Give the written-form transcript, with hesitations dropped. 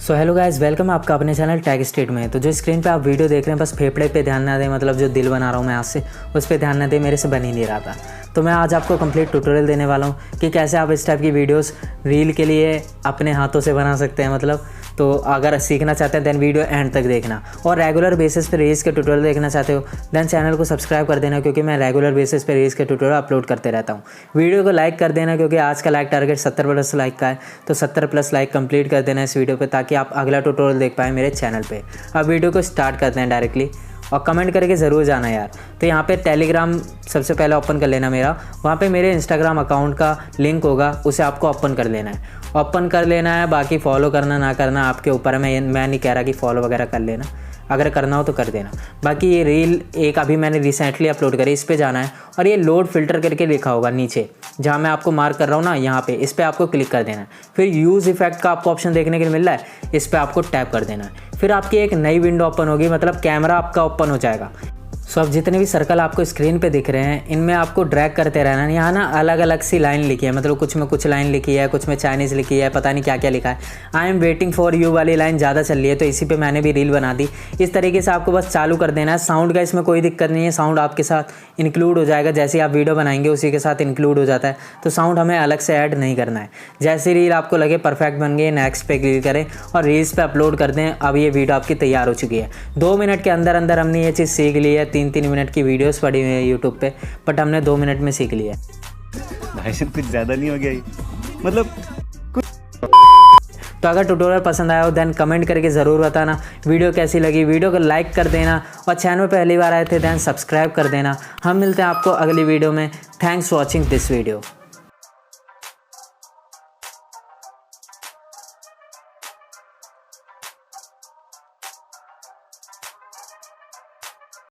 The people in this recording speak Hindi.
सो हेलो गाइस, वेलकम आपका अपने चैनल टैग स्टेट में। तो जो स्क्रीन पे आप वीडियो देख रहे हैं, बस फेफड़े पे ध्यान ना दें, मतलब जो दिल बना रहा हूँ मैं आज से उस पर ध्यान ना दें, मेरे से बन ही नहीं रहा था। तो मैं आज आपको कंप्लीट ट्यूटोरियल देने वाला हूँ कि कैसे आप इस टाइप की वीडियोस रील के लिए अपने हाथों से बना सकते हैं। मतलब तो अगर सीखना चाहते हैं देन वीडियो एंड तक देखना, और रेगुलर बेसिस पे रील्स के ट्यूटोरियल देखना चाहते हो देन चैनल को सब्सक्राइब कर देना, क्योंकि मैं रेगुलर बेसिस पे रील्स के ट्यूटोरियल अपलोड करते रहता हूँ। वीडियो को लाइक कर देना, क्योंकि आज का लाइक टारगेट 70+ लाइक का है, तो 70+ लाइक कंप्लीट कर देना इस वीडियो पे, ताकि आप अगला ट्यूटोरियल देख पाएँ मेरे चैनल पे। अब वीडियो को स्टार्ट करते हैं डायरेक्टली, और कमेंट करके ज़रूर जाना यार। तो यहाँ पे टेलीग्राम सबसे पहले ओपन कर लेना मेरा, वहाँ पे मेरे इंस्टाग्राम अकाउंट का लिंक होगा, उसे आपको ओपन कर लेना है। ओपन कर लेना है, बाकी फॉलो करना ना करना आपके ऊपर है। मैं नहीं कह रहा कि फॉलो वगैरह कर लेना, अगर करना हो तो कर देना। बाकी ये रील एक अभी मैंने रिसेंटली अपलोड करी, इस पर जाना है और ये लोड फिल्टर करके लिखा होगा नीचे, जहाँ मैं आपको मार्क कर रहा हूँ ना, यहाँ पे इस पर आपको क्लिक कर देना है। फिर यूज़ इफेक्ट का आपको ऑप्शन देखने के लिए मिल रहा है, इस पर आपको टैप कर देना है। फिर आपकी एक नई विंडो ओपन होगी, मतलब कैमरा आपका ओपन हो जाएगा। सो अब जितने भी सर्कल आपको स्क्रीन पे दिख रहे हैं, इनमें आपको ड्रैग करते रहना है। यहाँ ना अलग अलग सी लाइन लिखी है, मतलब कुछ में कुछ लाइन लिखी है, कुछ में चाइनीज़ लिखी है, पता नहीं क्या क्या लिखा है। I am waiting for you वाली लाइन ज़्यादा चल रही है, तो इसी पे मैंने भी रील बना दी। इस तरीके से आपको बस चालू कर देना है। साउंड का इसमें कोई दिक्कत नहीं है, साउंड आपके साथ इंक्लूड हो जाएगा, जैसे आप वीडियो बनाएंगे उसी के साथ इंक्लूड हो जाता है, तो साउंड हमें अलग से ऐड नहीं करना है। जैसे रील आपको लगे परफेक्ट बन गई, नेक्स्ट पे क्लिक करें और रील्स पे अपलोड कर दें। अब ये वीडियो आपकी तैयार हो चुकी है। 2 मिनट के अंदर अंदर हमने ये चीज़ सीख ली है। 3-3 मिनट की वीडियोस पड़ी हुई है यूट्यूब पे, बट हमने 2 मिनट में सीख लिया। भाई कुछ ज़्यादा नहीं हो गया ये, मतलब कुछ। तो अगर ट्यूटोरियल पसंद आया हो देन कमेंट करके ज़रूर बताना वीडियो कैसी लगी। वीडियो को लाइक कर देना, और चैनल में पहली बार आए थे देन सब्सक्राइब कर देना। हम मिलते हैं आपको अगली वीडियो में। Thanks for watching this video.